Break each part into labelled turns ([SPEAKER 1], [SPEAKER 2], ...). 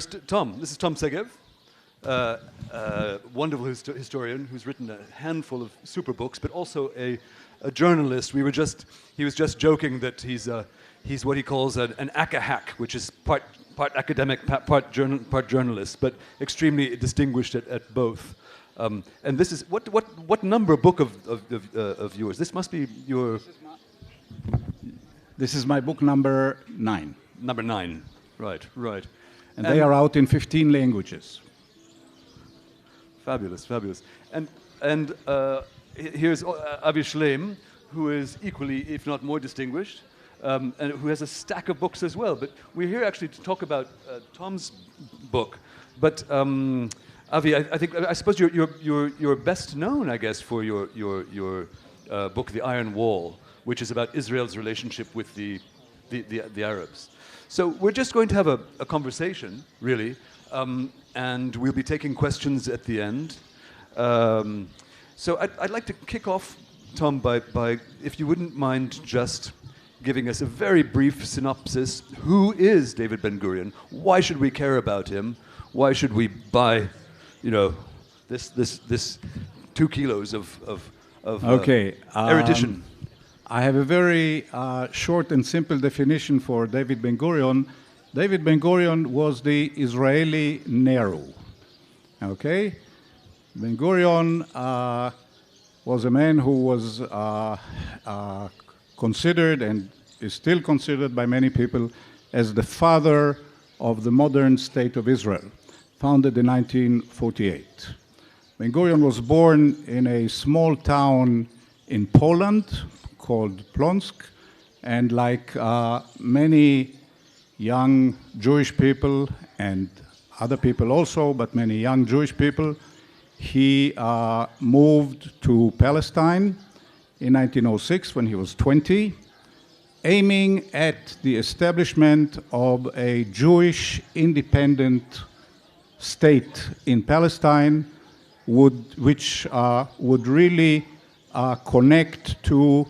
[SPEAKER 1] Tom, this is Tom Segev, wonderful historian who's written a handful of super books, but also a journalist. He was just joking that he's what he calls an hack, which is part academic, part journalist, but extremely distinguished at both. And this is what number book of yours? This must be your.
[SPEAKER 2] This is my book number 9.
[SPEAKER 1] Number 9, right.
[SPEAKER 2] And they are out in 15 languages.
[SPEAKER 1] Fabulous. And here's Avi Shlaim, who is equally, if not more distinguished, and who has a stack of books as well. But we're here actually to talk about Tom's book. But Avi, I suppose you're best known, I guess, for your book, The Iron Wall, which is about Israel's relationship with the Arabs. So we're just going to have a conversation, really, and we'll be taking questions at the end. So I'd like to kick off, Tom, by if you wouldn't mind just giving us a very brief synopsis. Who is David Ben-Gurion? Why should we care about him? Why should we buy, this 2 kilos of erudition?
[SPEAKER 2] I have a very short and simple definition for David Ben-Gurion. David Ben-Gurion was the Israeli Nehru. Okay? Ben-Gurion was a man who was considered and is still considered by many people as the father of the modern state of Israel, founded in 1948. Ben-Gurion was born in a small town in Poland called Plonsk, and like many young Jewish people and other people also, but many young Jewish people, he moved to Palestine in 1906 when he was 20, aiming at the establishment of a Jewish independent state in Palestine, which would really connect to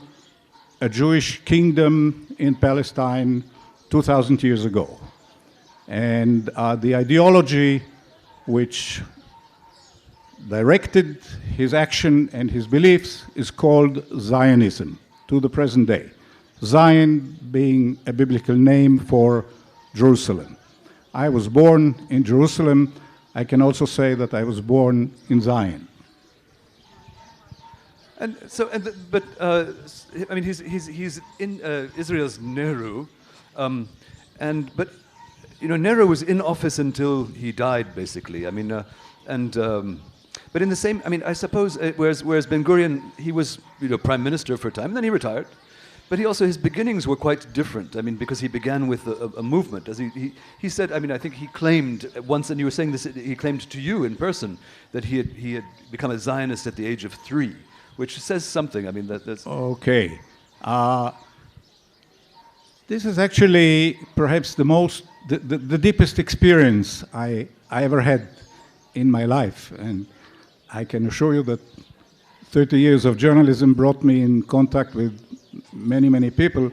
[SPEAKER 2] a Jewish kingdom in Palestine 2,000 years ago. And the ideology which directed his action and his beliefs is called Zionism to the present day. Zion being a biblical name for Jerusalem. I was born in Jerusalem. I can also say that I was born in Zion.
[SPEAKER 1] And so, I mean, he's in Israel's Nehru, but Nehru was in office until he died, basically. I mean, but in the same, I mean, I suppose whereas Ben-Gurion, he was prime minister for a time, and then he retired. But his beginnings were quite different. I mean, because he began with a movement, as he said. I mean, I think he claimed once, and you were saying this, he claimed to you in person that he had become a Zionist at the age of 3. Which says something. I mean, that's...
[SPEAKER 2] Okay. This is actually perhaps the deepest experience I ever had in my life. And I can assure you that 30 years of journalism brought me in contact with many people.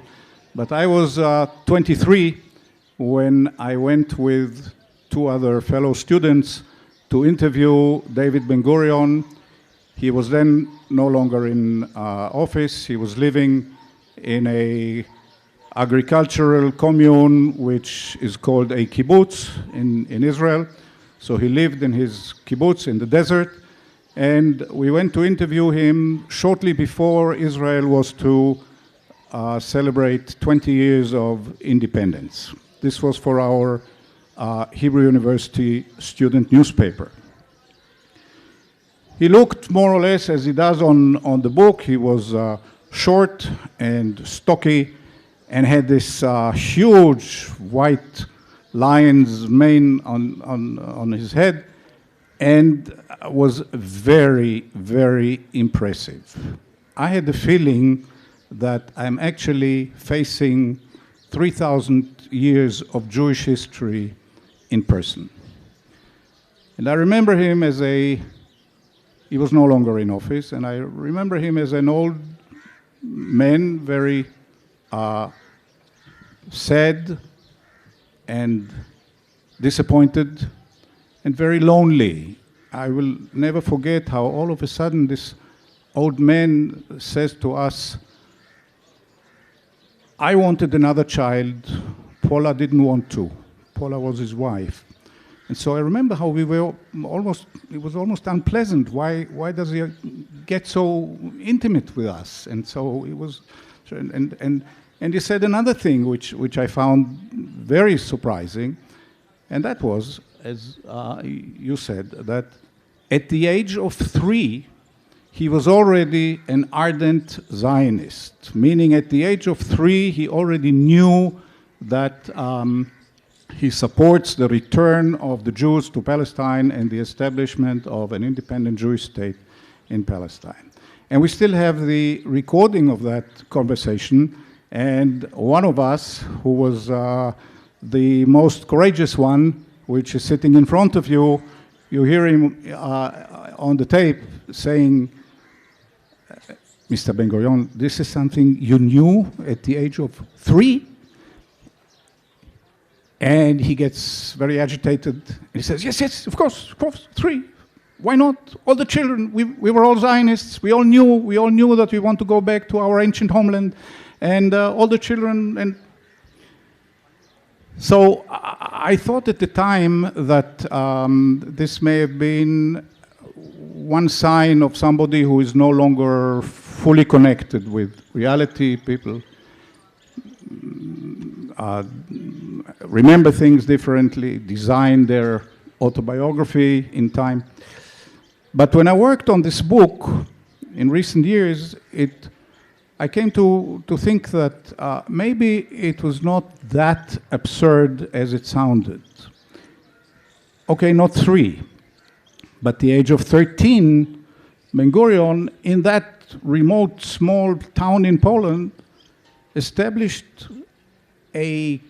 [SPEAKER 2] But I was 23 when I went with 2 other fellow students to interview David Ben-Gurion. He was then no longer in office. He was living in a agricultural commune, which is called a kibbutz in Israel. So he lived in his kibbutz in the desert. And we went to interview him shortly before Israel was to celebrate 20 years of independence. This was for our Hebrew University student newspaper. He looked more or less as he does on the book. He was short and stocky and had this huge white lion's mane on his head, and was very impressive. I had the feeling that I'm actually facing 3,000 years of Jewish history in person. And I remember him as he was no longer in office, and I remember him as an old man, very sad and disappointed, and very lonely. I will never forget how all of a sudden this old man says to us, I wanted another child, Paula didn't want to. Paula was his wife. And so I remember how we were almost, it was almost unpleasant. Why does he get so intimate with us? And so it was, and he said another thing which I found very surprising, and that was, as you said, that at the age of 3, he was already an ardent Zionist, meaning at the age of 3, he already knew that he supports the return of the Jews to Palestine and the establishment of an independent Jewish state in Palestine. And we still have the recording of that conversation, and one of us, who was the most courageous one, which is sitting in front of you, you hear him on the tape saying, Mr. Ben-Gurion, this is something you knew at the age of 3? And he gets very agitated. And he says, yes, of course, 3. Why not? All the children, we were all Zionists. We all knew that we want to go back to our ancient homeland. And all the children. And so I thought at the time that this may have been one sign of somebody who is no longer fully connected with reality. People remember things differently, design their autobiography in time. But when I worked on this book in recent years, I came to think that maybe it was not that absurd as it sounded. Okay, not 3, but the age of 13, Ben-Gurion, in that remote small town in Poland, established a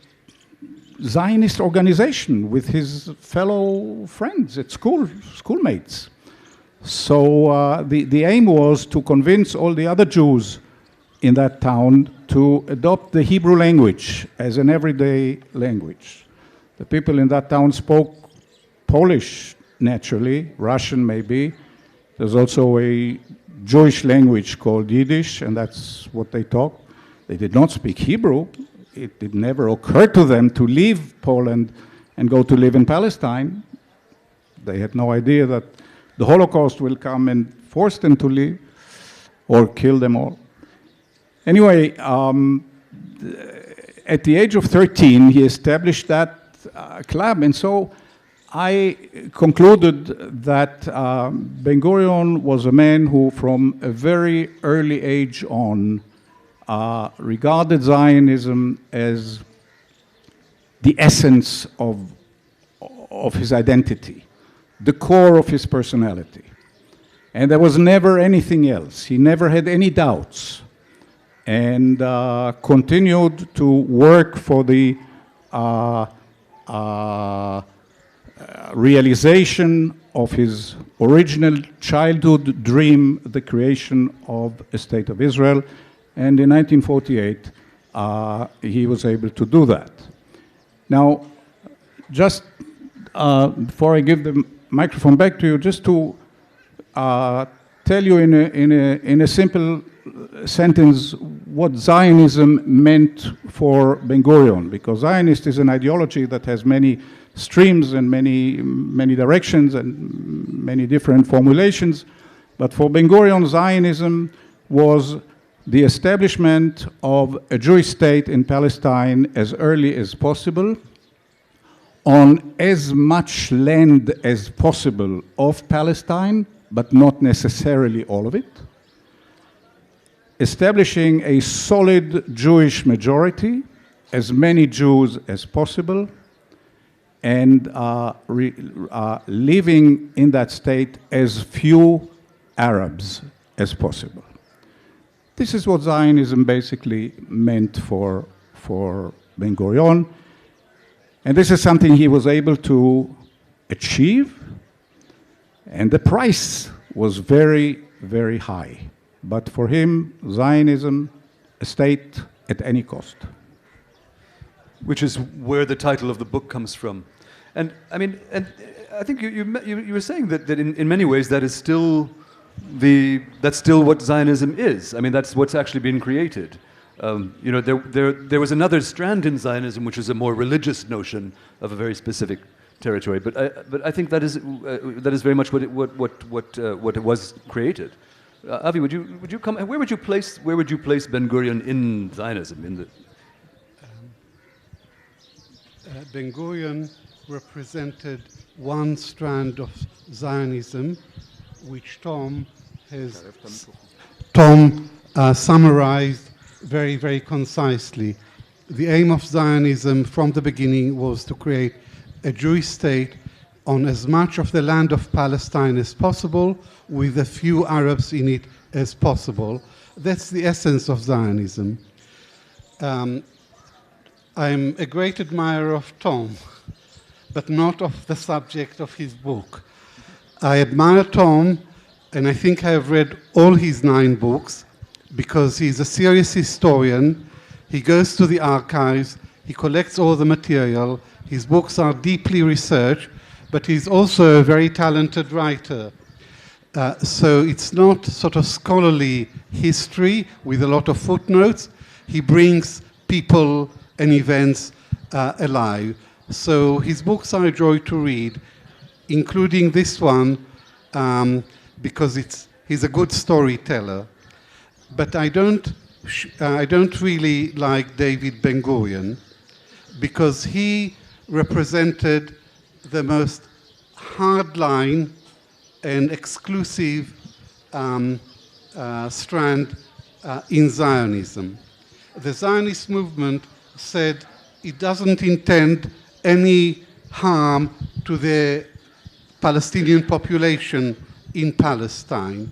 [SPEAKER 2] Zionist organization with his fellow friends at school, schoolmates. So the aim was to convince all the other Jews in that town to adopt the Hebrew language as an everyday language. The people in that town spoke Polish, naturally, Russian maybe. There's also a Jewish language called Yiddish, and that's what they talk. They did not speak Hebrew. It did never occur to them to leave Poland and go to live in Palestine. They had no idea that the Holocaust will come and force them to leave or kill them all. Anyway, at the age of 13, he established that club, and so I concluded that Ben-Gurion was a man who, from a very early age on, regarded Zionism as the essence of his identity, the core of his personality. And there was never anything else. He never had any doubts, and continued to work for the realization of his original childhood dream, the creation of a state of Israel. And in 1948, he was able to do that. Now, just before I give the microphone back to you, just to tell you in a simple sentence what Zionism meant for Ben-Gurion, because Zionist is an ideology that has many streams and many directions and many different formulations. But for Ben-Gurion, Zionism was the establishment of a Jewish state in Palestine as early as possible, on as much land as possible of Palestine, but not necessarily all of it, establishing a solid Jewish majority, as many Jews as possible, and living in that state as few Arabs as possible. This is what Zionism basically meant for Ben-Gurion, and this is something he was able to achieve, and the price was very, very high. But for him, Zionism, a state at any cost.
[SPEAKER 1] Which is where the title of the book comes from. And I mean, and I think you were saying that in many ways that's still what Zionism is. I mean, that's what's actually been created. You know, there was another strand in Zionism, which was a more religious notion of a very specific territory. But I think that is very much what it was created. Avi, would you come? Where would you place Ben-Gurion in Zionism? In the
[SPEAKER 3] Ben-Gurion represented one strand of Zionism, which Tom summarized very, very concisely. The aim of Zionism from the beginning was to create a Jewish state on as much of the land of Palestine as possible, with as few Arabs in it as possible. That's the essence of Zionism. I'm a great admirer of Tom, but not of the subject of his book. I admire Tom, and I think I have read all his 9 books, because he's a serious historian. He goes to the archives, he collects all the material, his books are deeply researched, but he's also a very talented writer. So it's not sort of scholarly history with a lot of footnotes. He brings people and events alive. So his books are a joy to read, including this one, because he's a good storyteller. But I don't really like David Ben-Gurion, because he represented the most hardline and exclusive strand in Zionism. The Zionist movement said it doesn't intend any harm to the Palestinian population in Palestine.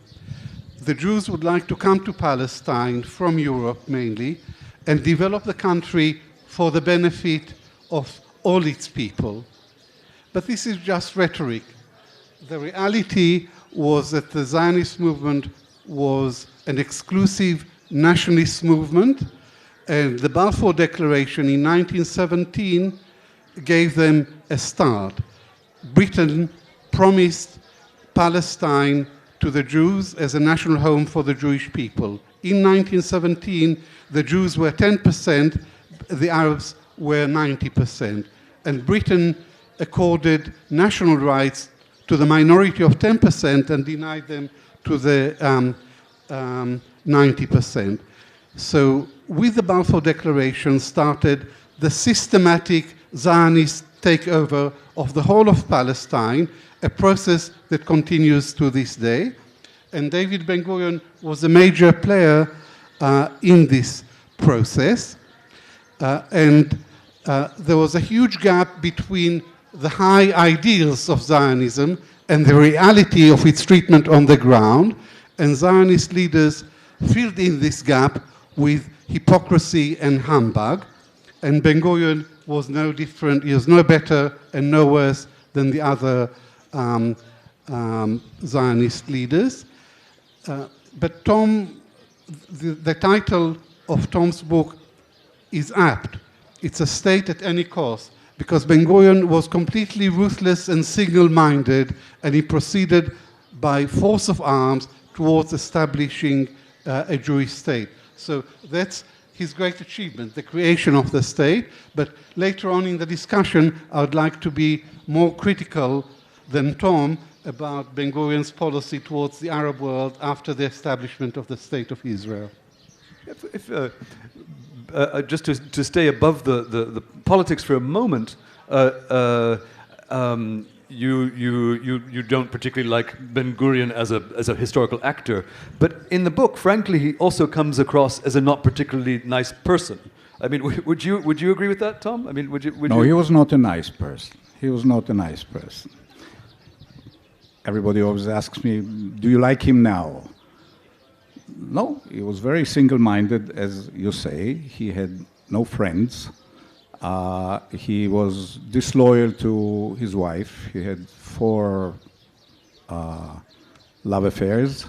[SPEAKER 3] The Jews would like to come to Palestine from Europe mainly and develop the country for the benefit of all its people. But this is just rhetoric. The reality was that the Zionist movement was an exclusive nationalist movement, and the Balfour Declaration in 1917 gave them a start. Britain promised Palestine to the Jews as a national home for the Jewish people. In 1917, the Jews were 10%, the Arabs were 90%. And Britain accorded national rights to the minority of 10% and denied them to the 90%. So with the Balfour Declaration started the systematic Zionist takeover of the whole of Palestine, a process that continues to this day. And David Ben-Gurion was a major player in this process. There was a huge gap between the high ideals of Zionism and the reality of its treatment on the ground. And Zionist leaders filled in this gap with hypocrisy and humbug. And Ben-Gurion was no different, he was no better and no worse than the other Zionist leaders. But Tom, the title of Tom's book is apt. It's a state at any cost, because Ben-Gurion was completely ruthless and single-minded, and he proceeded by force of arms towards establishing a Jewish state. So that's his great achievement, the creation of the state. But later on in the discussion, I would like to be more critical than Tom about Ben-Gurion's policy towards the Arab world after the establishment of the State of Israel.
[SPEAKER 1] Just to stay above the politics for a moment, you don't particularly like Ben-Gurion as a historical actor, but in the book, frankly, he also comes across as a not particularly nice person. I mean, would you agree with that, Tom? I mean, would you?
[SPEAKER 2] No, he was not a nice person. He was not a nice person. Everybody always asks me, "Do you like him now?" No, he was very single-minded, as you say. He had no friends. He was disloyal to his wife. He had 4 love affairs,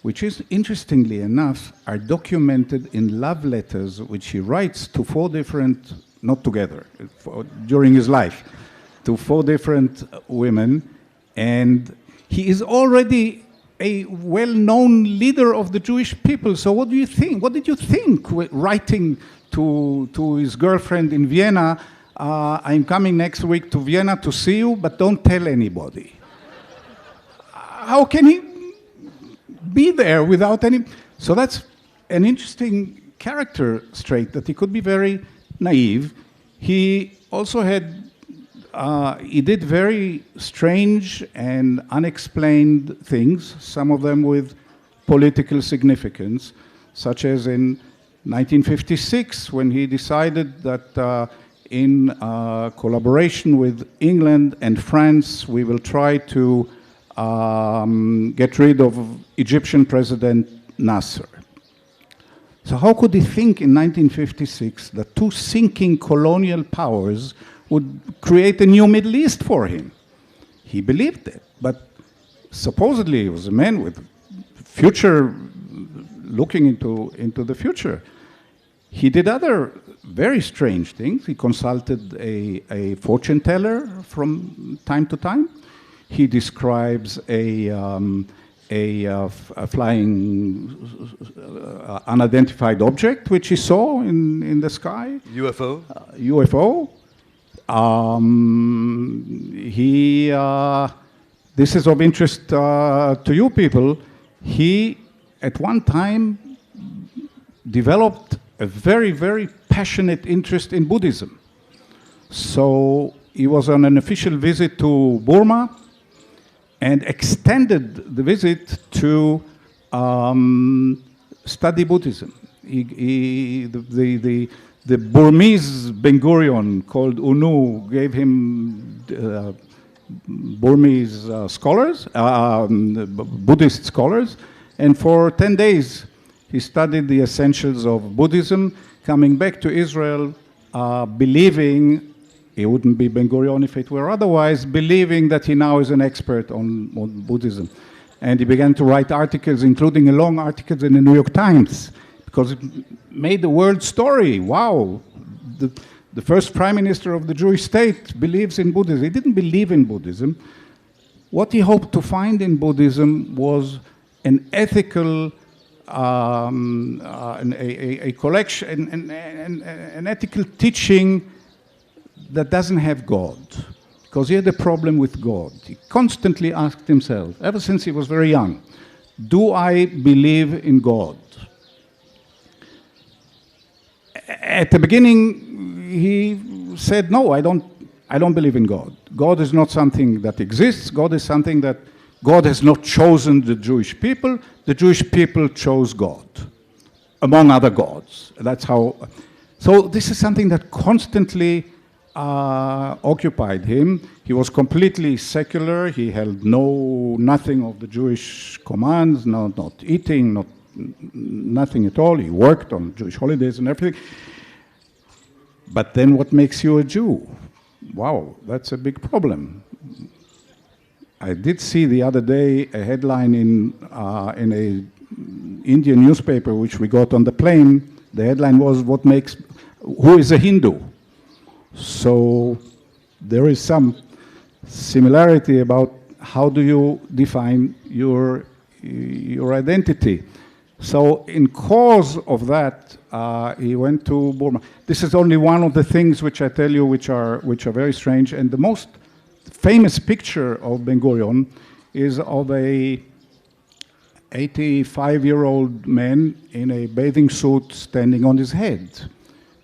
[SPEAKER 2] which is, interestingly enough, are documented in love letters which he writes to 4 different, not together, during his life, to 4 different women, and he is already a well-known leader of the Jewish people. So what do you think? What did you think writing to his girlfriend in Vienna, I'm coming next week to Vienna to see you, but don't tell anybody? How can he be there without any... So that's an interesting character trait, that he could be very naive. He also had... he did very strange and unexplained things, some of them with political significance, such as in 1956, when he decided that in collaboration with England and France, we will try to get rid of Egyptian President Nasser. So how could he think in 1956 that 2 sinking colonial powers would create a new Middle East for him? He believed it, but supposedly he was a man with future, looking into the future. He did other very strange things. He consulted a fortune teller from time to time. He describes a flying unidentified object which he saw in the sky.
[SPEAKER 1] UFO?
[SPEAKER 2] UFO. This is of interest to you people. He, at one time, developed a very, very passionate interest in Buddhism. So he was on an official visit to Burma and extended the visit to study Buddhism. The Burmese Ben-Gurion, called UNU, gave him Burmese scholars, Buddhist scholars, and for 10 days he studied the essentials of Buddhism, coming back to Israel, believing, he wouldn't be Ben-Gurion if it were otherwise, believing that he now is an expert on Buddhism. And he began to write articles, including a long article in the New York Times, because it made the world story. Wow, the first prime minister of the Jewish state believes in Buddhism. He didn't believe in Buddhism. What he hoped to find in Buddhism was an ethical, a collection, an ethical teaching that doesn't have God, because he had a problem with God. He constantly asked himself, ever since he was very young, do I believe in God? At the beginning, he said, no, I don't believe in God. God is not something that exists. God is something that God has not chosen the Jewish people. The Jewish people chose God, among other gods. That's how. So this is something that constantly occupied him. He was completely secular. He held nothing of the Jewish commands, not eating, nothing at all. He worked on Jewish holidays and everything. But then what makes you a Jew? Wow, that's a big problem. I did see the other day a headline in a Indian newspaper which we got on the plane. The headline was, who is a Hindu? So there is some similarity about how do you define your identity. So in cause of that, he went to Burma. This is only one of the things which I tell you which are very strange. And the most famous picture of Ben-Gurion is of a 85-year-old man in a bathing suit standing on his head,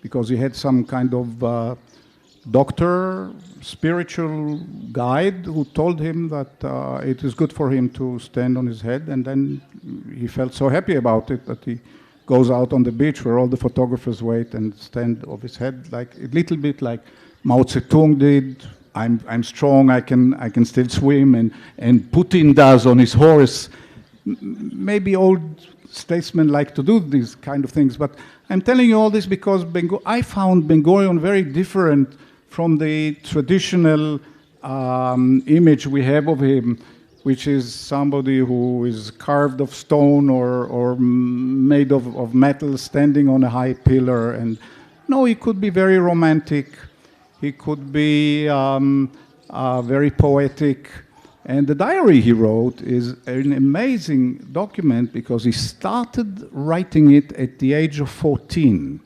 [SPEAKER 2] because he had some kind of doctor, spiritual guide who told him that it is good for him to stand on his head, and then he felt so happy about it that he goes out on the beach where all the photographers wait and stand on his head, like a little bit like Mao Zedong did. I'm strong, I can still swim, and Putin does on his horse. Maybe old statesmen like to do these kind of things, but I'm telling you all this because I found Ben-Gurion very different from the traditional image we have of him, which is somebody who is carved of stone or made of metal, standing on a high pillar. And no, he could be very romantic. He could be very poetic. And the diary he wrote is an amazing document because he started writing it at the age of 14.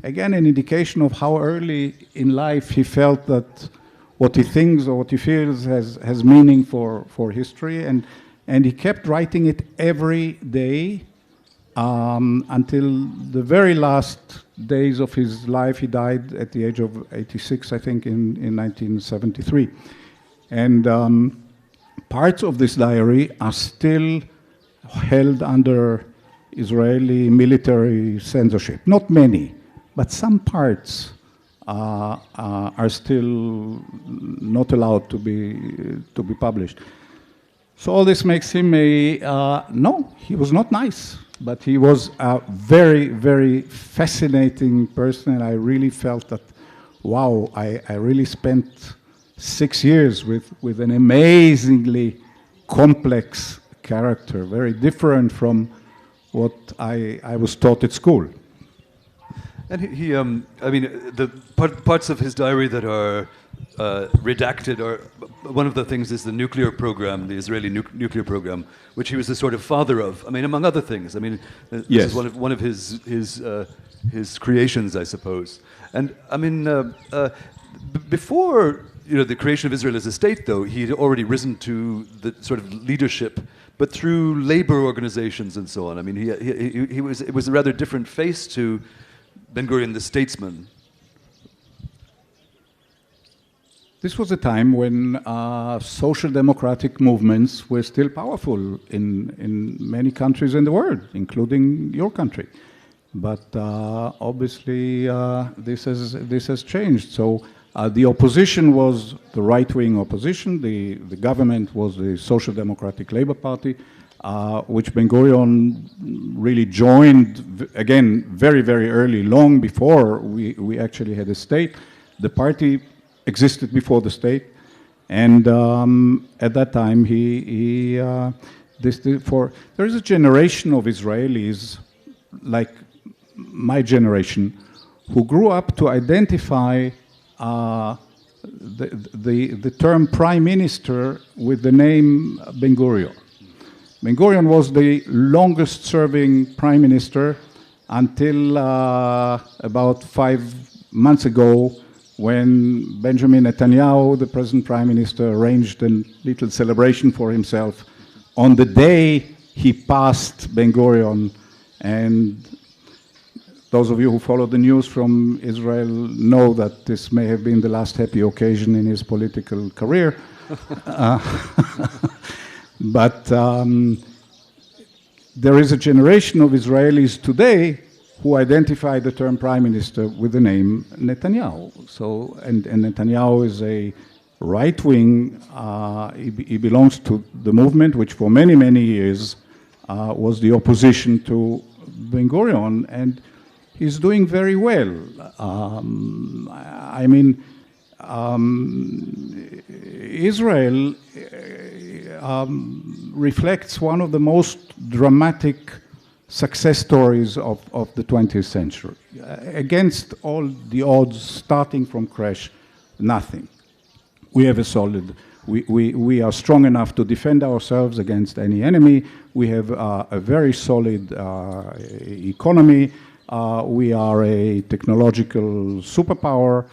[SPEAKER 2] Again, an indication of how early in life he felt that what he thinks or what he feels has meaning for history. And he kept writing it every day until the very last days of his life. He died at the age of 86, I think, in 1973. And parts of this diary are still held under Israeli military censorship. Not many, but some parts are still not allowed to be published. So all this makes him no, he was not nice, but he was a very, very fascinating person, and I really felt that, wow, I really spent 6 years with an amazingly complex character, very different from what I was taught at school.
[SPEAKER 1] And he I mean, the parts of his diary that are redacted are, one of the things is the nuclear program, the Israeli nuclear program, which he was the sort of father of. I mean, among other things. I mean, this
[SPEAKER 2] yes.
[SPEAKER 1] is one of his creations, I suppose. And I mean, before the creation of Israel as a state, though, he had already risen to the sort of leadership, but through labor organizations and so on. I mean, it was a rather different face to Ben-Gurion, the statesman.
[SPEAKER 2] This was a time when social democratic movements were still powerful in many countries in the world, including your country. But obviously, this has changed. So the opposition was the right-wing opposition. The government was the Social Democratic Labour Party, which Ben-Gurion really joined, again, very, very early, long before we actually had a state. The party existed before the state, and at that time, there is a generation of Israelis, like my generation, who grew up to identify the term prime minister with the name Ben-Gurion. Ben-Gurion was the longest serving prime minister until about 5 months ago, when Benjamin Netanyahu, the present prime minister, arranged a little celebration for himself on the day he passed Ben-Gurion. And those of you who follow the news from Israel know that this may have been the last happy occasion in his political career. But there is a generation of Israelis today who identify the term prime minister with the name Netanyahu. So, and Netanyahu is a right-wing, he belongs to the movement which for many, many years was the opposition to Ben-Gurion, and he's doing very well. I mean, Israel reflects one of the most dramatic success stories of the 20th century. Against all the odds, starting from crash, nothing. We have a solid, we are strong enough to defend ourselves against any enemy. We have a very solid economy. We are a technological superpower.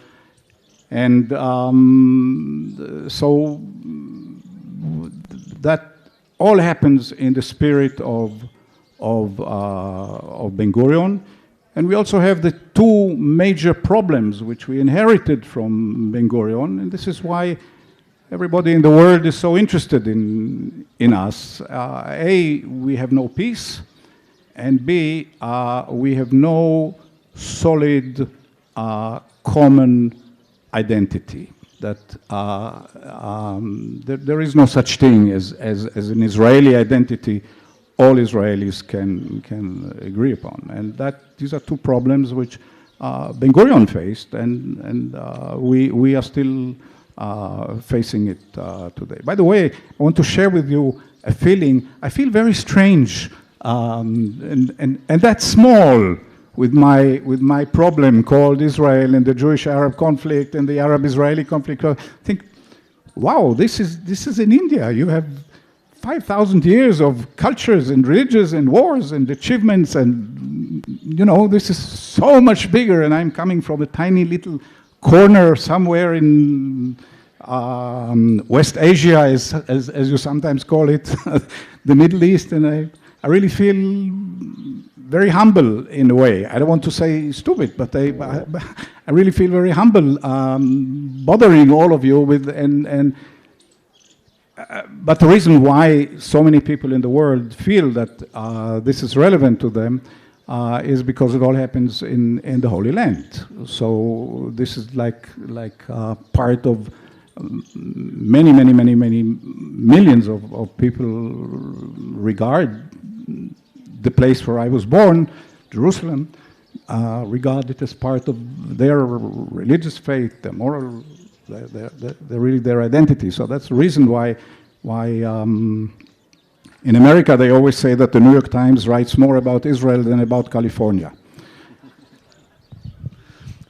[SPEAKER 2] And so that all happens in the spirit of Ben-Gurion. And we also have the two major problems which we inherited from Ben-Gurion, and this is why everybody in the world is so interested in us. A, we have no peace, and B, we have no solid common identity. That there is no such thing as an Israeli identity all Israelis can agree upon, and these are two problems which Ben-Gurion faced, and we are still facing it today. By the way, I want to share with you a feeling. I feel very strange, and that's small with my problem called Israel and the Jewish-Arab conflict and the Arab-Israeli conflict. I think wow, this is in India. You have 5,000 years of cultures and religions and wars and achievements, and this is so much bigger, and I'm coming from a tiny little corner somewhere in West Asia, as you sometimes call it, the Middle East, and I really feel very humble in a way. I don't want to say stupid, but I really feel very humble bothering all of you with but the reason why so many people in the world feel that this is relevant to them is because it all happens in the Holy Land. So this is like part of many millions of people regard the place where I was born, Jerusalem, regard it as part of their religious faith, their moral, their identity. So that's the reason why in America they always say that the New York Times writes more about Israel than about California.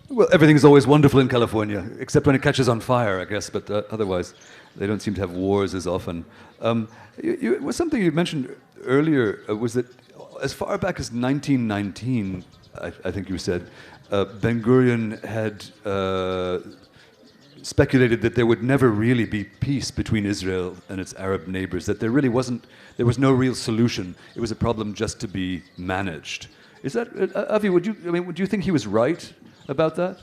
[SPEAKER 1] Well, everything's always wonderful in California, except when it catches on fire, I guess, but otherwise they don't seem to have wars as often. Was something you mentioned earlier was that as far back as 1919, I think you said, Ben-Gurion had speculated that there would never really be peace between Israel and its Arab neighbors, that there was no real solution. It was a problem just to be managed. Is that, Avi, would you think he was right about that?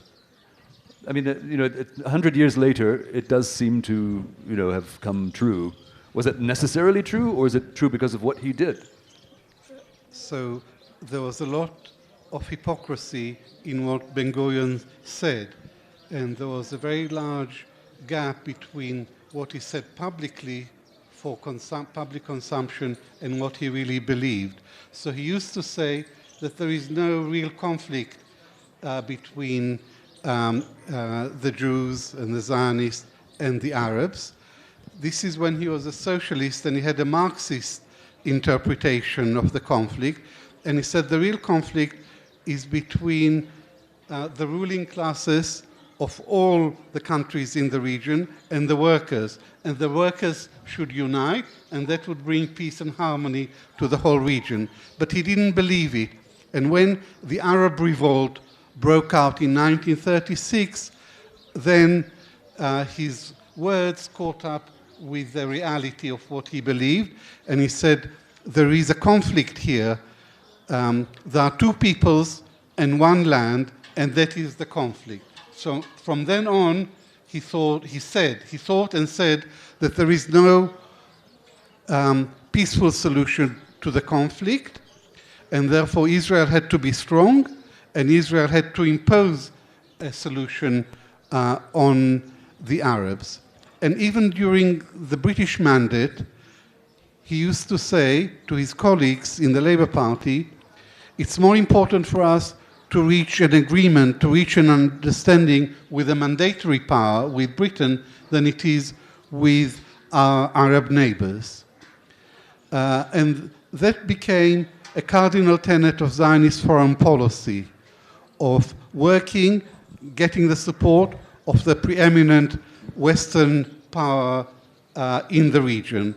[SPEAKER 1] I mean, 100 years later, it does seem to, have come true. Was it necessarily true, or is it true because of what he did?
[SPEAKER 3] So there was a lot of hypocrisy in what Ben-Gurion said, and there was a very large gap between what he said publicly for public consumption and what he really believed. So he used to say that there is no real conflict between the Jews and the Zionists and the Arabs. This is when he was a socialist and he had a Marxist interpretation of the conflict, and he said the real conflict is between the ruling classes of all the countries in the region and the workers should unite, and that would bring peace and harmony to the whole region. But he didn't believe it, and when the Arab revolt broke out in 1936, then his words caught up with the reality of what he believed, and he said, there is a conflict here. There are two peoples and one land, and that is the conflict. So from then on, he thought and said that there is no peaceful solution to the conflict, and therefore Israel had to be strong, and Israel had to impose a solution on the Arabs. And even during the British mandate, he used to say to his colleagues in the Labour Party, it's more important for us to reach an agreement, to reach an understanding with a mandatory power, with Britain, than it is with our Arab neighbors. And that became a cardinal tenet of Zionist foreign policy, of working, getting the support of the preeminent Western power in the region.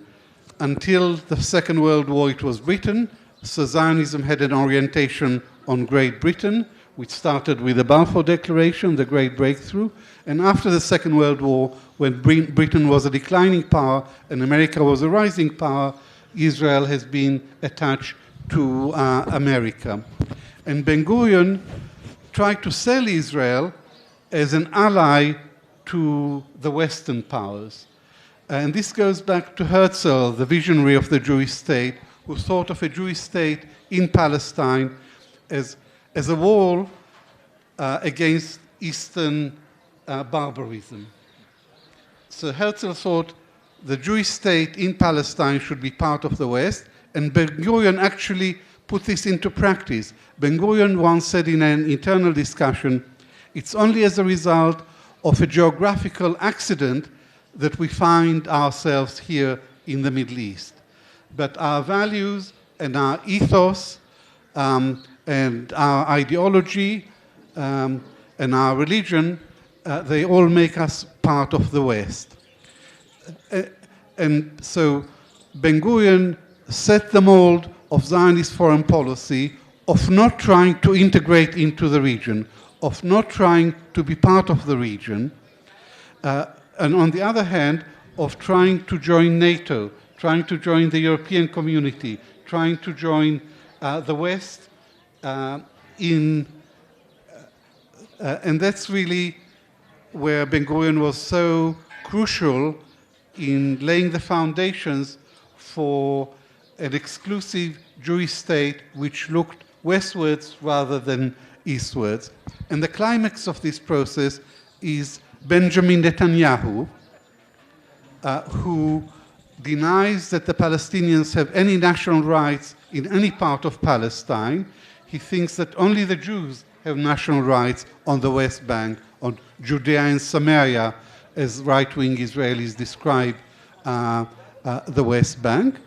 [SPEAKER 3] Until the Second World War, it was Britain. So Zionism had an orientation on Great Britain, which started with the Balfour Declaration, the great breakthrough. And after the Second World War, when Britain was a declining power and America was a rising power, Israel has been attached to America. And Ben-Gurion tried to sell Israel as an ally to the Western powers. And this goes back to Herzl, the visionary of the Jewish state, who thought of a Jewish state in Palestine as a wall against Eastern barbarism. So Herzl thought the Jewish state in Palestine should be part of the West, and Ben-Gurion actually put this into practice. Ben-Gurion once said in an internal discussion, it's only as a result of a geographical accident that we find ourselves here in the Middle East. But our values and our ethos and our ideology and our religion, they all make us part of the West. And so Ben-Gurion set the mold of Zionist foreign policy of not trying to integrate into the region, of not trying to be part of the region, and on the other hand, of trying to join NATO, trying to join the European community, trying to join the West and that's really where Ben-Gurion was so crucial in laying the foundations for an exclusive Jewish state which looked westwards rather than eastwards. And the climax of this process is Benjamin Netanyahu, who denies that the Palestinians have any national rights in any part of Palestine. He thinks that only the Jews have national rights on the West Bank, on Judea and Samaria, as right-wing Israelis describe the West Bank.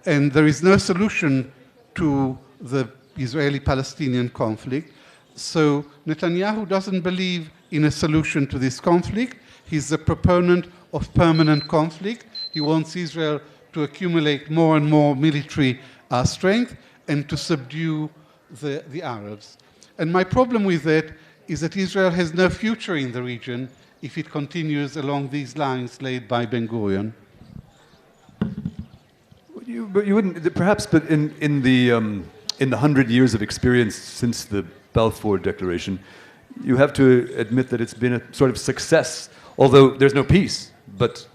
[SPEAKER 3] And there is no solution to the Israeli-Palestinian conflict. So Netanyahu doesn't believe in a solution to this conflict. He's a proponent of permanent conflict. He wants Israel to accumulate more and more military strength and to subdue the Arabs. And my problem with that is that Israel has no future in the region if it continues along these lines laid by Ben-Gurion.
[SPEAKER 1] But you wouldn't, perhaps, but in the 100 years of experience since the Balfour Declaration, you have to admit that it's been a sort of success, although there's no peace. But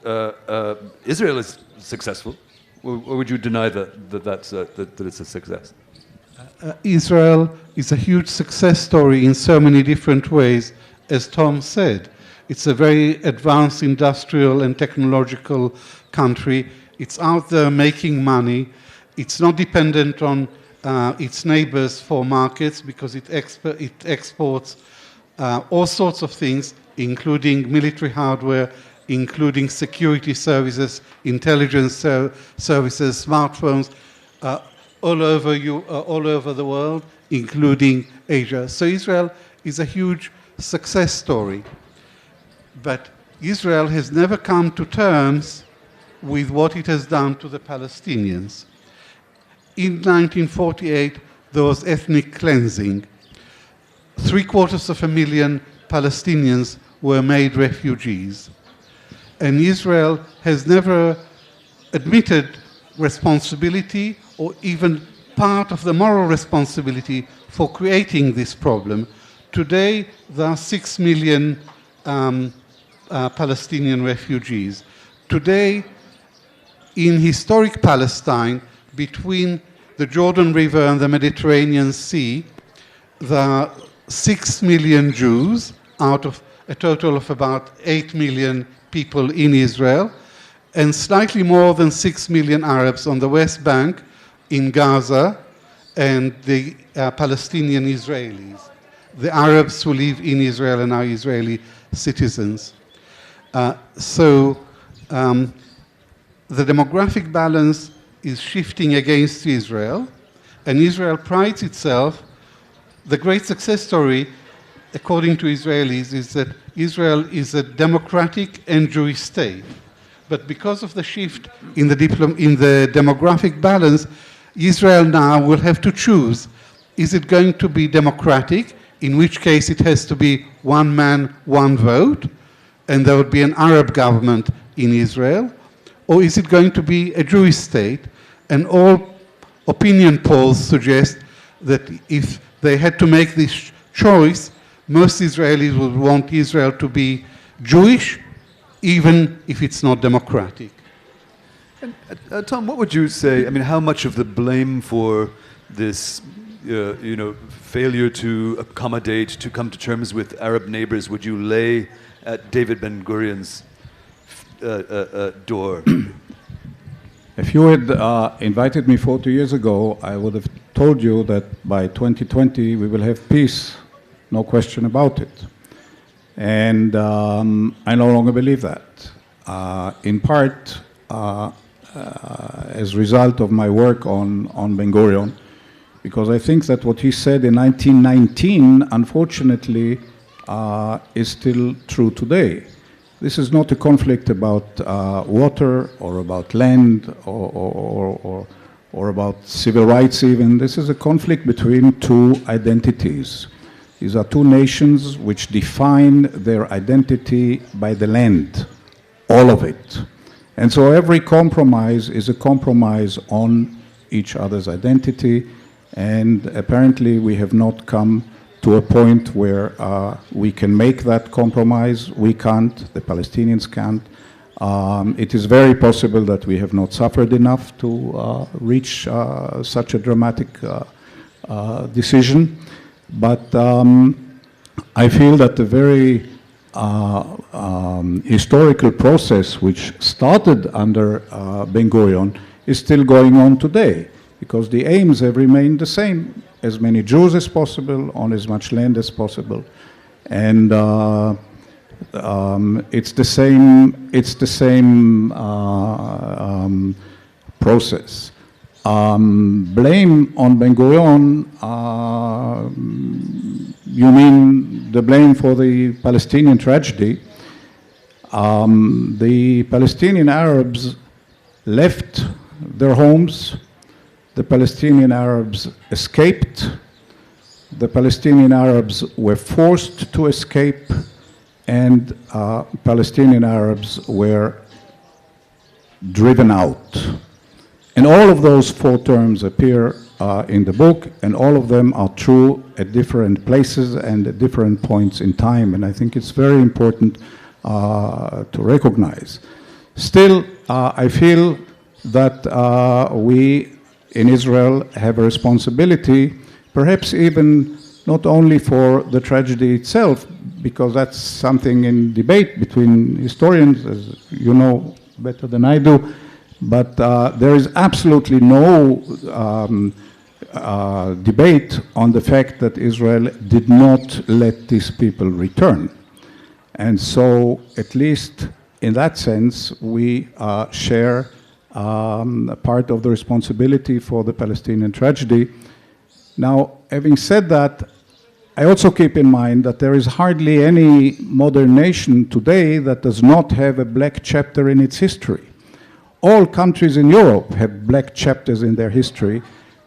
[SPEAKER 1] Israel is successful. Or would you deny that it's a success?
[SPEAKER 3] Israel is a huge success story in so many different ways, as Tom said. It's a very advanced industrial and technological country. It's out there making money. It's not dependent on its neighbors for markets because it exports all sorts of things, including military hardware, including security services, intelligence services, smartphones, all over the world, including Asia. So Israel is a huge success story. But Israel has never come to terms with what it has done to the Palestinians. In 1948, there was ethnic cleansing. 750,000 Palestinians were made refugees. And Israel has never admitted responsibility or even part of the moral responsibility for creating this problem. Today, there are 6 million Palestinian refugees. Today, in historic Palestine, between the Jordan River and the Mediterranean Sea, there are 6 million Jews out of a total of about 8 million people in Israel, and slightly more than 6 million Arabs on the West Bank, in Gaza, and the Palestinian Israelis, the Arabs who live in Israel and are Israeli citizens. So the demographic balance is shifting against Israel, and Israel prides itself. The great success story, according to Israelis, is that Israel is a democratic and Jewish state. But because of the shift in the demographic balance, Israel now will have to choose. Is it going to be democratic, in which case it has to be one man, one vote, and there would be an Arab government in Israel? Or is it going to be a Jewish state? And all opinion polls suggest that if they had to make this choice, most Israelis would want Israel to be Jewish, even if it's not democratic.
[SPEAKER 1] And, Tom, what would you say? I mean, how much of the blame for this, failure to accommodate, to come to terms with Arab neighbors, would you lay at David Ben-Gurion's door?
[SPEAKER 2] If you had invited me 40 years ago, I would have told you that by 2020 we will have peace, no question about it. And I no longer believe that. In part, as a result of my work on Ben-Gurion, because I think that what he said in 1919, unfortunately, is still true today. This is not a conflict about water or about land or about civil rights even. This is a conflict between two identities. These are two nations which define their identity by the land, all of it. And so every compromise is a compromise on each other's identity, and apparently we have not come to a point where we can make that compromise. We can't, the Palestinians can't. It is very possible that we have not suffered enough to reach such a dramatic decision. But I feel that the very historical process which started under Ben-Gurion is still going on today, because the aims have remained the same: as many Jews as possible on as much land as possible, and it's the same process. Blame on Ben-Gurion, you mean the blame for the Palestinian tragedy? The Palestinian Arabs left their homes, the Palestinian Arabs escaped, the Palestinian Arabs were forced to escape, and Palestinian Arabs were driven out. And all of those four terms appear in the book, and all of them are true at different places and at different points in time, and I think it's very important to recognize. Still, I feel that we in Israel have a responsibility, perhaps even not only for the tragedy itself, because that's something in debate between historians, as you know better than I do, but there is absolutely no debate on the fact that Israel did not let these people return. And so, at least in that sense, we share part of the responsibility for the Palestinian tragedy. Now, having said that, I also keep in mind that there is hardly any modern nation today that does not have a black chapter in its history. All countries in Europe have black chapters in their history,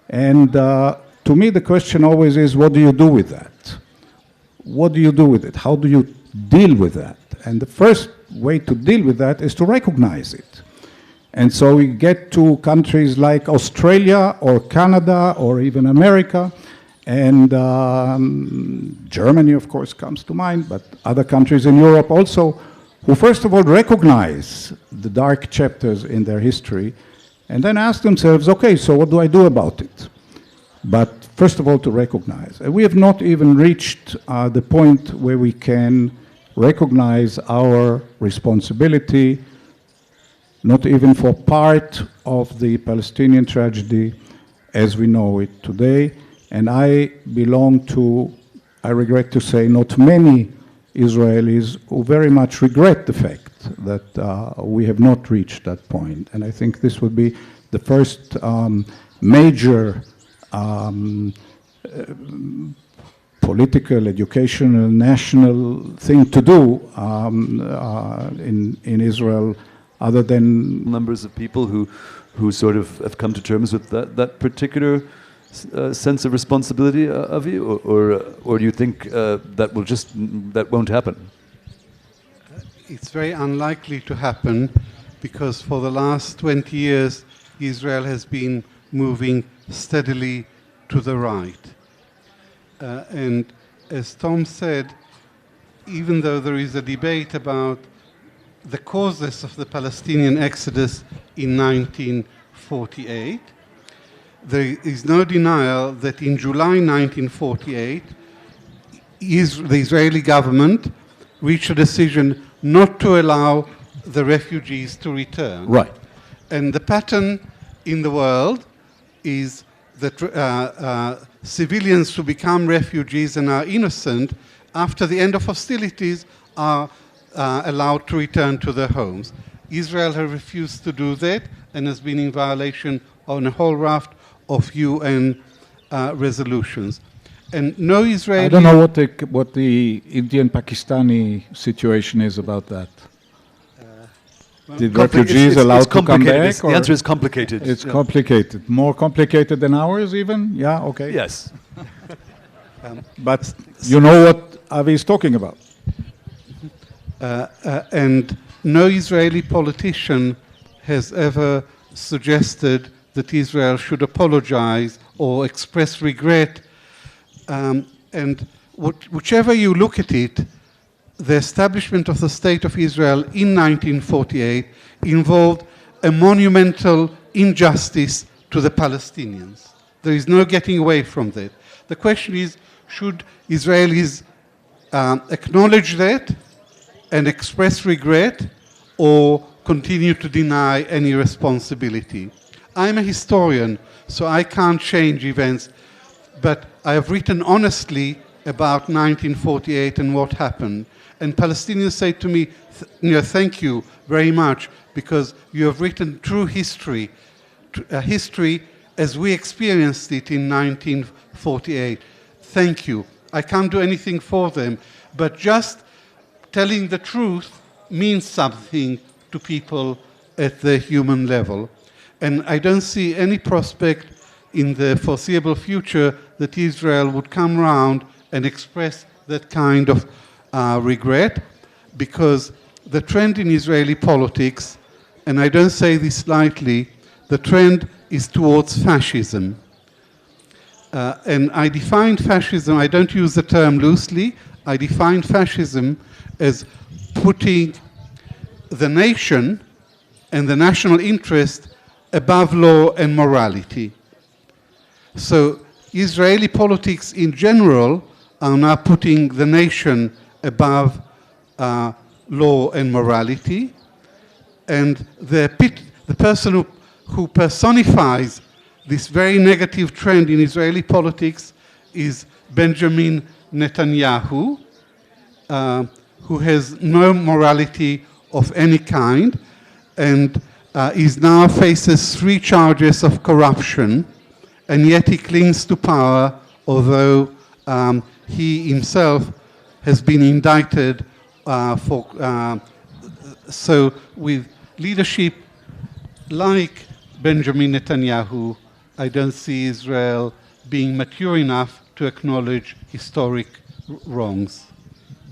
[SPEAKER 2] and to me the question always is, what do you do with that? What do you do with it? How do you deal with that? And the first way to deal with that is to recognize it. And so we get to countries like Australia or Canada or even America, and Germany, of course, comes to mind, but other countries in Europe also, who first of all recognize the dark chapters in their history, and then ask themselves, okay, so what do I do about it? But first of all, to recognize. And we have not even reached the point where we can recognize our responsibility, not even for part of the Palestinian tragedy as we know it today. And I belong to, I regret to say, not many Israelis who very much regret the fact that we have not reached that point. And I think this would be the first major political, educational, national thing to do in Israel, other than
[SPEAKER 1] numbers of people who sort of have come to terms with that particular sense of responsibility, Avi, or do you think that won't happen?
[SPEAKER 3] It's very unlikely to happen, because for the last 20 years Israel has been moving steadily to the right. And as Tom said, even though there is a debate about the causes of the Palestinian exodus in 1948, there is no denial that in July 1948, the Israeli government reached a decision not to allow the refugees to return.
[SPEAKER 2] right.
[SPEAKER 3] And the pattern in the world is that civilians who become refugees and are innocent, after the end of hostilities, are allowed to return to their homes. Israel has refused to do that and has been in violation on a whole raft of UN resolutions. And no Israeli...
[SPEAKER 2] I don't know what the Indian-Pakistani situation is about that. Did refugees allowed to come back?
[SPEAKER 1] The answer is complicated.
[SPEAKER 2] It's complicated. More complicated than ours even? Yeah, okay.
[SPEAKER 1] Yes.
[SPEAKER 2] But you know what Avi is talking about.
[SPEAKER 3] And no Israeli politician has ever suggested that Israel should apologize or express regret. And whichever you look at it, the establishment of the State of Israel in 1948 involved a monumental injustice to the Palestinians. There is no getting away from that. The question is, should Israelis acknowledge that and express regret, or continue to deny any responsibility? I'm a historian, so I can't change events, but I have written honestly about 1948 and what happened. And Palestinians say to me, thank you very much, because you have written true history, history as we experienced it in 1948. Thank you. I can't do anything for them, but just telling the truth means something to people at the human level. And I don't see any prospect in the foreseeable future that Israel would come around and express that kind of regret, because the trend in Israeli politics, and I don't say this lightly, the trend is towards fascism. And I define fascism, I don't use the term loosely, I define fascism as putting the nation and the national interest above law and morality. So Israeli politics in general are now putting the nation above law and morality, and the person who personifies this very negative trend in Israeli politics is Benjamin Netanyahu, who has no morality of any kind, and is now faces 3 charges of corruption, and yet he clings to power, although he himself has been indicted so with leadership like Benjamin Netanyahu, I don't see Israel being mature enough to acknowledge historic wrongs.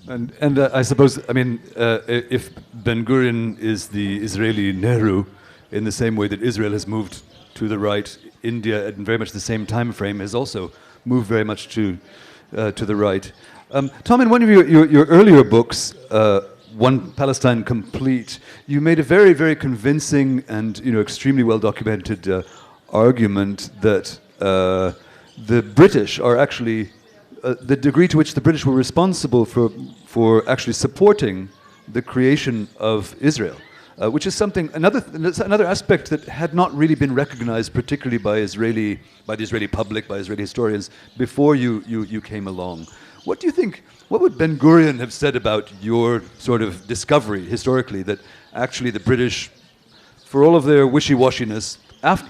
[SPEAKER 1] And I suppose, I mean, if Ben-Gurion is the Israeli Nehru, in the same way that Israel has moved to the right, India, in very much the same time frame, has also moved very much to the right. Tom, in one of your earlier books, One Palestine Complete, you made a very, very convincing and extremely well documented argument that the British are actually the degree to which the British were responsible for actually supporting the creation of Israel, which is another aspect that had not really been recognized, particularly by the Israeli public, by Israeli historians, before you came along. What do you think? What would Ben-Gurion have said about your sort of discovery historically that actually the British, for all of their wishy-washiness,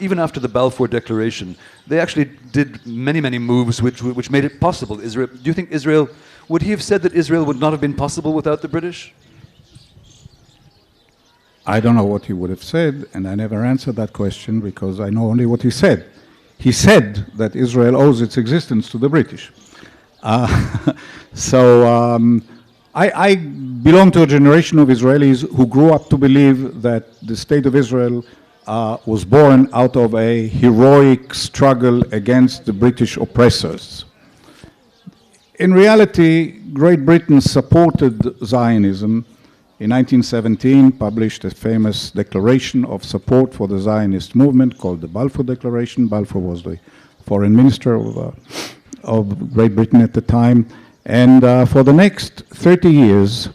[SPEAKER 1] even after the Balfour Declaration, they actually did many, many moves which made it possible? Do you think Israel, would he have said that Israel would not have been possible without the British?
[SPEAKER 2] I don't know what he would have said, and I never answered that question because I know only what he said. He said that Israel owes its existence to the British. I belong to a generation of Israelis who grew up to believe that the State of Israel was born out of a heroic struggle against the British oppressors. In reality, Great Britain supported Zionism. In 1917, published a famous declaration of support for the Zionist movement called the Balfour Declaration. Balfour was the foreign minister of Great Britain at the time. And for the next 30 years,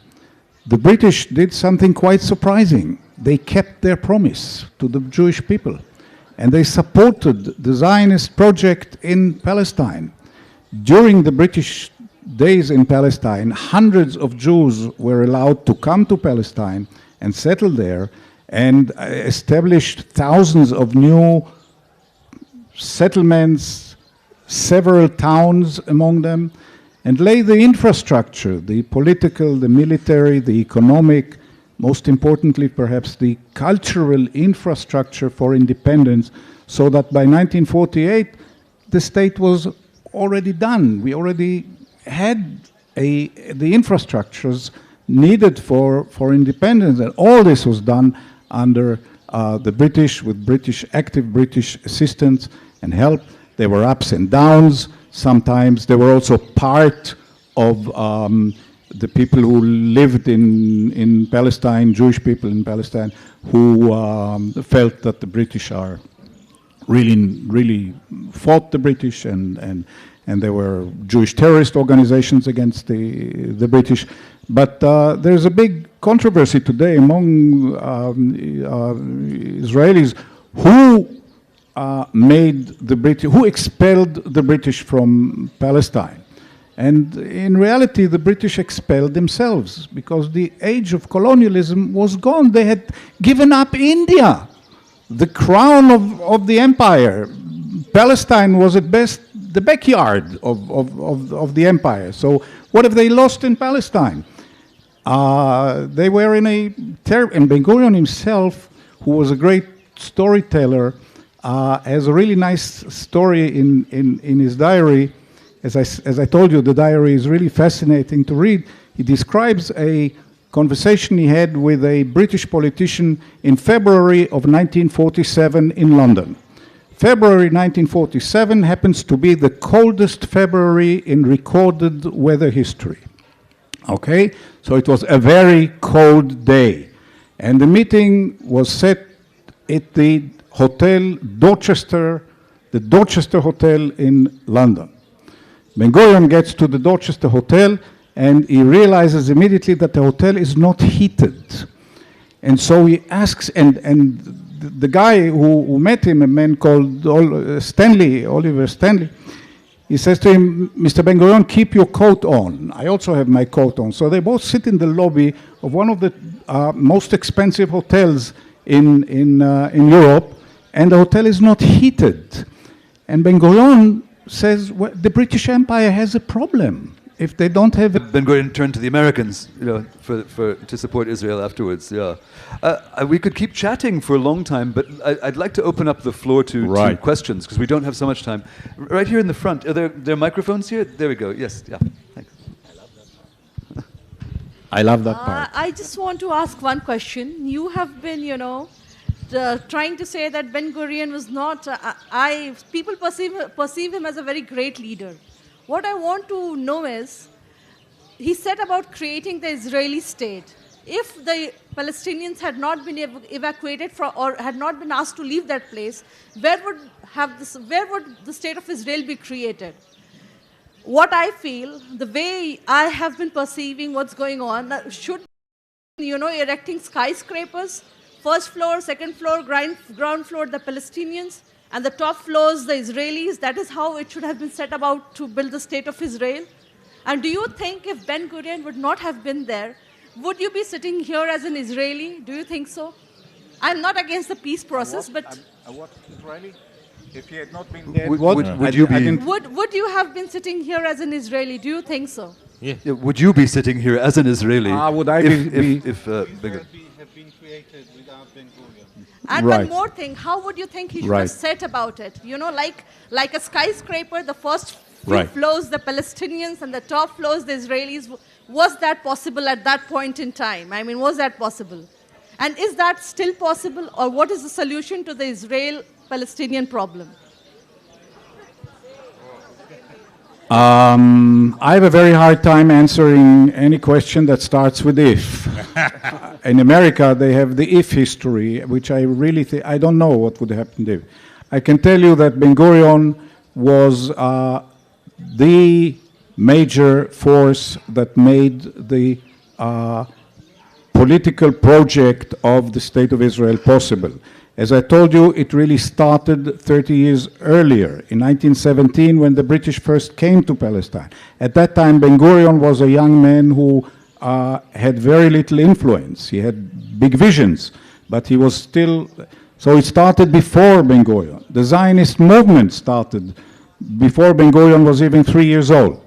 [SPEAKER 2] the British did something quite surprising. They kept their promise to the Jewish people, and they supported the Zionist project in Palestine. During the British days in Palestine, hundreds of Jews were allowed to come to Palestine and settle there and established thousands of new settlements, several towns among them, and lay the infrastructure, the political, the military, the economic, most importantly, perhaps, the cultural infrastructure for independence, so that by 1948, the state was already done. We already had the infrastructures needed for independence, and all this was done under the British, with active British assistance and help. There were ups and downs. Sometimes they were also part of the people who lived in Palestine, Jewish people in Palestine, who felt that the British are really fought the British, and there were Jewish terrorist organizations against the British. But there's a big controversy today among Israelis who who expelled the British from Palestine. And in reality, the British expelled themselves, because the age of colonialism was gone. They had given up India, the crown of the empire. Palestine was at best the backyard of the empire. So what have they lost in Palestine? They were in and Ben-Gurion himself, who was a great storyteller, has a really nice story in his diary. As I told you, the diary is really fascinating to read. He describes a conversation he had with a British politician in February of 1947 in London. February 1947 happens to be the coldest February in recorded weather history. Okay? So it was a very cold day. And the meeting was set at the Hotel Dorchester, the Dorchester Hotel in London. Ben-Gurion gets to the Dorchester Hotel, and he realizes immediately that the hotel is not heated. And so he asks, and the guy who met him, a man called Oliver Stanley, he says to him, "Mr. Ben-Gurion, keep your coat on. I also have my coat on." So they both sit in the lobby of one of the most expensive hotels in Europe, and the hotel is not heated. And Ben-Gurion says, well, the British Empire has a problem. If they don't have...
[SPEAKER 1] Ben-Gurion turned to the Americans, to support Israel afterwards, yeah. We could keep chatting for a long time, but I'd like to open up the floor to questions, because we don't have so much time. Right here in the front, are there microphones here? There we go, yes, yeah, thanks.
[SPEAKER 2] I love that part.
[SPEAKER 4] I just want to ask one question. You have been, trying to say that Ben-Gurion was not, people perceive him as a very great leader. What I want to know is, he said about creating the Israeli state. If the Palestinians had not been evacuated or had not been asked to leave that place, where would the state of Israel be created? What I feel, the way I have been perceiving what's going on, should, erecting skyscrapers, first floor, second floor, ground floor, the Palestinians, and the top floors, the Israelis. That is how it should have been set about to build the state of Israel. And do you think if Ben-Gurion would not have been there, would you be sitting here as an Israeli? Do you think so? I'm not against the peace process, but...
[SPEAKER 2] What Israeli? If he had not been there,
[SPEAKER 1] would
[SPEAKER 4] you have been sitting here as an Israeli? Do you think so?
[SPEAKER 1] Yeah. Would you be sitting here as an Israeli?
[SPEAKER 2] Would I
[SPEAKER 1] have
[SPEAKER 3] been created without Ben-Gurion.
[SPEAKER 4] And one more thing, how would you think he should have said about it? Like a skyscraper, the first few floors, the Palestinians, and the top floors, the Israelis. Was that possible at that point in time? I mean, was that possible? And is that still possible, or what is the solution to the Israel-Palestinian problem?
[SPEAKER 2] I have a very hard time answering any question that starts with if. In America, they have the if history, which I really think, I don't know what would happen if. I can tell you that Ben-Gurion was the major force that made the political project of the State of Israel possible. As I told you, it really started 30 years earlier, in 1917, when the British first came to Palestine. At that time, Ben-Gurion was a young man who had very little influence. He had big visions, but he was still... So it started before Ben-Gurion. The Zionist movement started before Ben-Gurion was even 3 years old.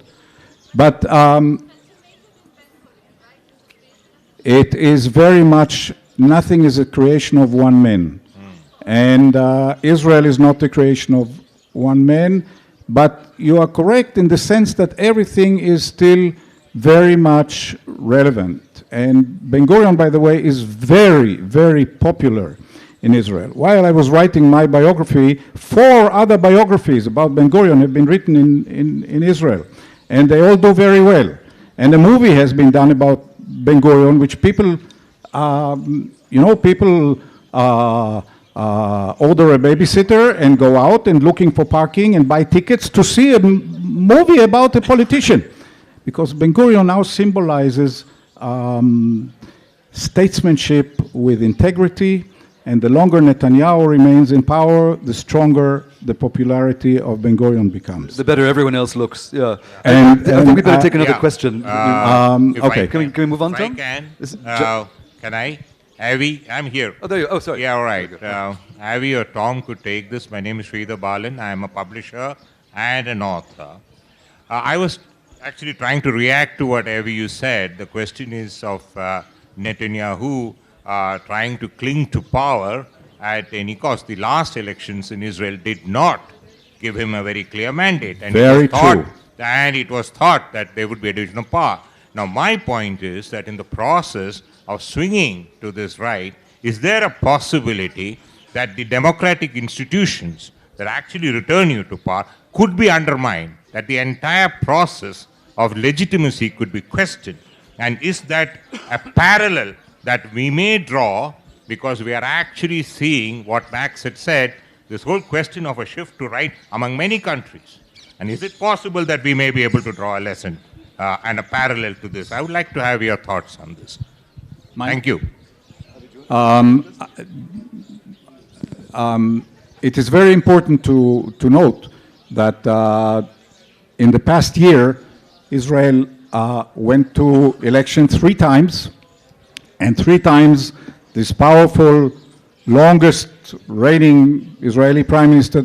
[SPEAKER 2] But It is very much, nothing is a creation of one man. And Israel is not the creation of one man, but you are correct in the sense that everything is still very much relevant. And Ben-Gurion, by the way, is very, very popular in Israel. While I was writing my biography, 4 other biographies about Ben-Gurion have been written in Israel, and they all do very well. And a movie has been done about Ben-Gurion, which people, people order a babysitter and go out and looking for parking and buy tickets to see a movie about a politician. Because Ben-Gurion now symbolizes statesmanship with integrity, and the longer Netanyahu remains in power, the stronger the popularity of Ben-Gurion becomes.
[SPEAKER 1] The better everyone else looks, yeah.
[SPEAKER 2] And
[SPEAKER 1] I think we better take another question.
[SPEAKER 2] Okay.
[SPEAKER 1] Can we move on, Tom?
[SPEAKER 5] Can I? Avi, I'm here.
[SPEAKER 1] Oh, there you go. Oh, sorry.
[SPEAKER 5] Yeah, all right. Avi or Tom could take this. My name is Sridhar Balan. I am a publisher and an author. I was actually trying to react to what Avi you said. The question is of Netanyahu trying to cling to power at any cost. The last elections in Israel did not give him a very clear mandate. And
[SPEAKER 2] very true.
[SPEAKER 5] And it was thought that there would be a division of power. Now, my point is that in the process of swinging to this right, is there a possibility that the democratic institutions that actually return you to power could be undermined, that the entire process of legitimacy could be questioned? And is that a parallel that we may draw, because we are actually seeing what Max had said, this whole question of a shift to right among many countries? And is it possible that we may be able to draw a lesson and a parallel to this? I would like to have your thoughts on this. Thank you.
[SPEAKER 2] It is very important to note that in the past year, Israel went to election 3 times, and 3 times this powerful, longest reigning Israeli Prime Minister,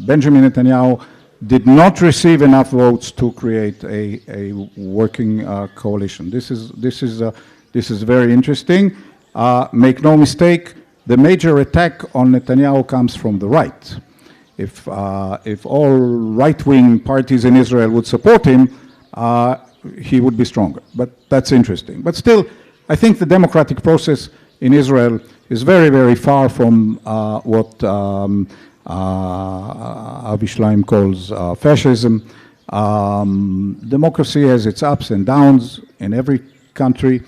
[SPEAKER 2] Benjamin Netanyahu, did not receive enough votes to create a working coalition. This is very interesting. Make no mistake, the major attack on Netanyahu comes from the right. If all right-wing parties in Israel would support him, he would be stronger. But that's interesting. But still, I think the democratic process in Israel is very, very far from what Avi Shlaim calls fascism. Democracy has its ups and downs in every country.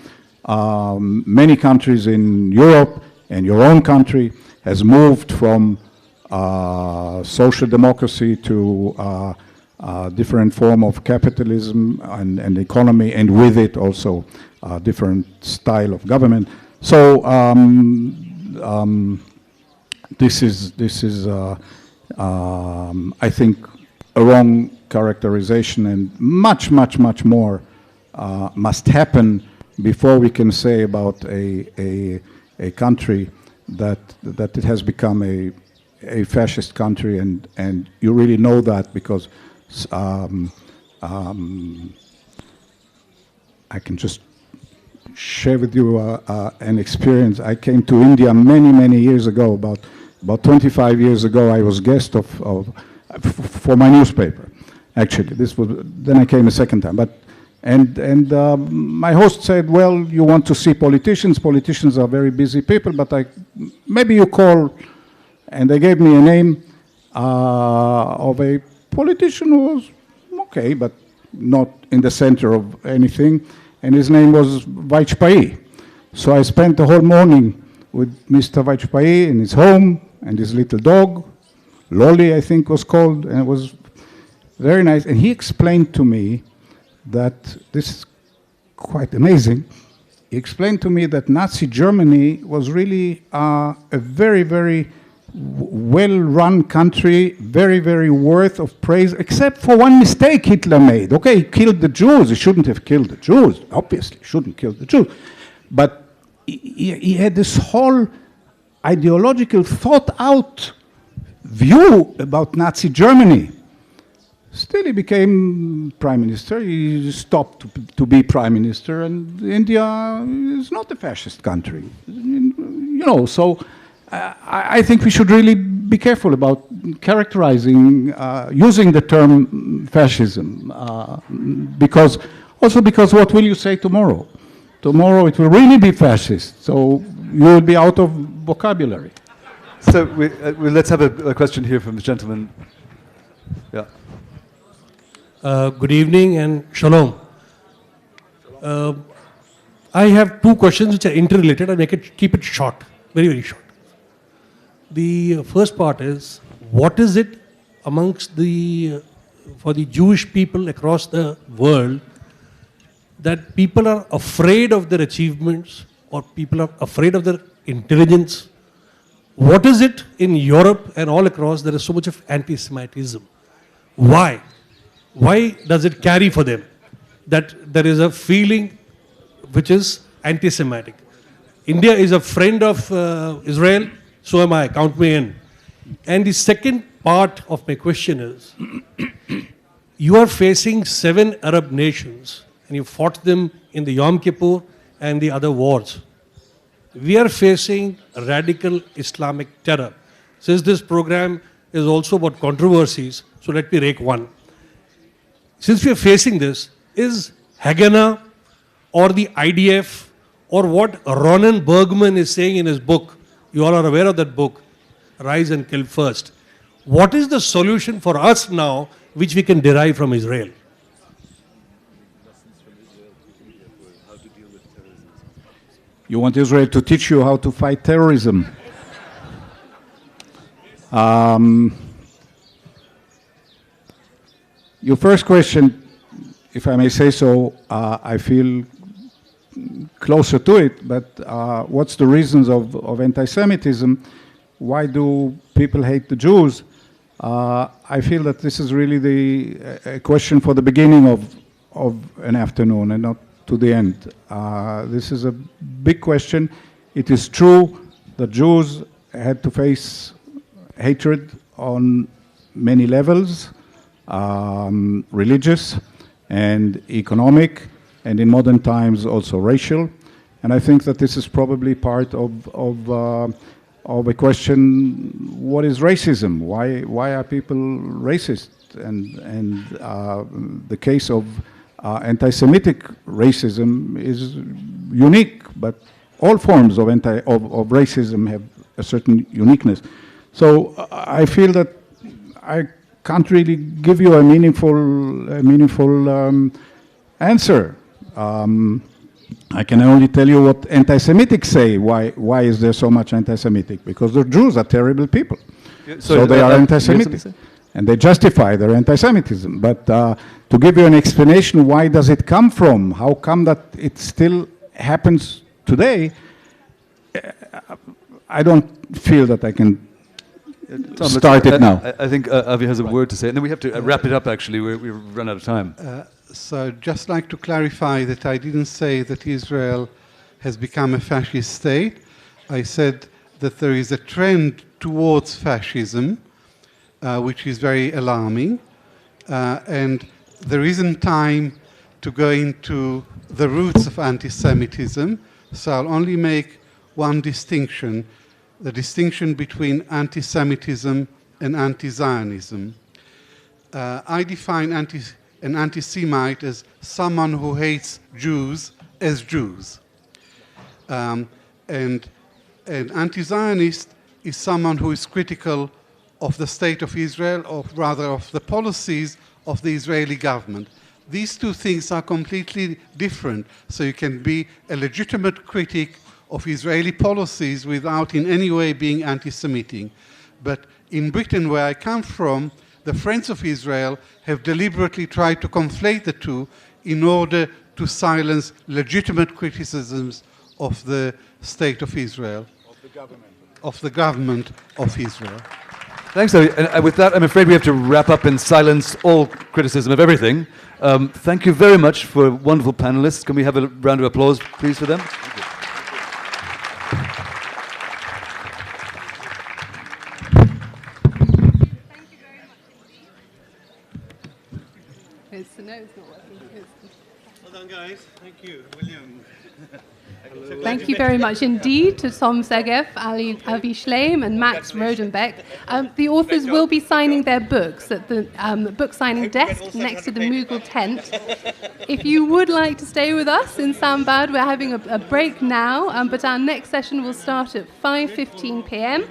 [SPEAKER 2] Many countries in Europe and your own country has moved from social democracy to different form of capitalism and economy, and with it also different style of government. So this is I think a wrong characterization, and much more must happen before we can say about a country that it has become a fascist country, and you really know that because I can just share with you an experience. I came to India many years ago, about 25 years ago. I was guest for my newspaper. Actually, then I came a second time. And my host said, "Well, you want to see politicians? Politicians are very busy people, but maybe you call." And they gave me a name of a politician who was okay, but not in the center of anything. And his name was Vajpayee. So I spent the whole morning with Mr. Vajpayee in his home and his little dog, Lolly, I think was called, and it was very nice. And he explained to me that, this is quite amazing, he explained to me that Nazi Germany was really a very well-run country, very worth of praise, except for one mistake Hitler made. Okay, he killed the Jews. He shouldn't have killed the Jews. Obviously, he shouldn't kill the Jews. But he had this whole ideological, thought-out view about Nazi Germany. Still, he became prime minister. He stopped to be prime minister, and India is not a fascist country. So I think we should really be careful about characterizing, using the term fascism, because what will you say tomorrow? Tomorrow it will really be fascist, so you will be out of vocabulary.
[SPEAKER 1] So let's have a question here from the gentleman. Yeah.
[SPEAKER 6] Good evening and shalom. I have two questions which are interrelated. I'll keep it short, very, very short. The first part is, what is it for the Jewish people across the world that people are afraid of their achievements or people are afraid of their intelligence? What is it in Europe and all across there is so much of anti-Semitism? Why? Why does it carry for them that there is a feeling which is anti-Semitic? India is a friend of Israel, so am I, count me in. And the second part of my question is, you are facing 7 Arab nations and you fought them in the Yom Kippur and the other wars. We are facing radical Islamic terror. Since this program is also about controversies, so let me rake one. Since we are facing this, is Haganah or the IDF or what Ronan Bergman is saying in his book, you all are aware of that book, Rise and Kill First. What is the solution for us now which we can derive from Israel?
[SPEAKER 2] You want Israel to teach you how to fight terrorism? Your first question, if I may say so, I feel closer to it, but what's the reasons of anti-Semitism? Why do people hate the Jews? I feel that this is really a question for the beginning of an afternoon and not to the end. This is a big question. It is true that Jews had to face hatred on many levels, religious and economic, and in modern times also racial. And I think that this is probably part of a question: what is racism? Why are people racist? And the case of anti-Semitic racism is unique, but all forms of racism have a certain uniqueness. So I feel that I can't really give you a meaningful answer. I can only tell you what anti-Semitics say. Why is there so much anti-Semitic? Because the Jews are terrible people. So they are anti-Semitic. And they justify their anti-Semitism. But to give you an explanation, why does it come from? How come that it still happens today? I don't feel that I can start it now.
[SPEAKER 1] I think Avi has a word to say, and then we have to wrap it up, actually. We've run out of time.
[SPEAKER 3] So just like to clarify that I didn't say that Israel has become a fascist state. I said that there is a trend towards fascism, which is very alarming. And there isn't time to go into the roots of anti-Semitism, so I'll only make one distinction, the distinction between anti-Semitism and anti-Zionism. I define an anti-Semite as someone who hates Jews as Jews. And an anti-Zionist is someone who is critical of the state of Israel, or rather of the policies of the Israeli government. These two things are completely different. So you can be a legitimate critic of Israeli policies without in any way being anti-Semitic. But in Britain, where I come from, the Friends of Israel have deliberately tried to conflate the two in order to silence legitimate criticisms of the state of Israel. Of the government of Israel.
[SPEAKER 1] Thanks, Avi. And with that, I'm afraid we have to wrap up and silence all criticism of everything. Thank you very much for wonderful panelists. Can we have a round of applause, please, for them?
[SPEAKER 7] guys. So no, it's not working.
[SPEAKER 8] Well done, guys. Thank you, William.
[SPEAKER 7] Thank you very much indeed to Tom Segev, Avi Shlaim, and Max Rodenbeck. The authors will be signing their books at the book signing desk next to the Mughal tent. If you would like to stay with us in Sambad, we're having a break now, but our next session will start at 5:15 p.m.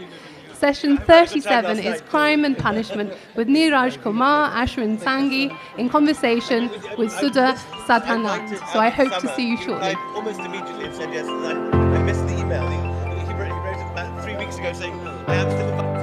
[SPEAKER 7] Session 37 is Crime and Punishment with Neeraj Kumar, Ashwin Sanghi, in conversation with Sudha Sadhanand. So I hope to see you shortly.
[SPEAKER 8] I almost immediately have said yes. I missed the email. He wrote it about 3 weeks ago saying, I am still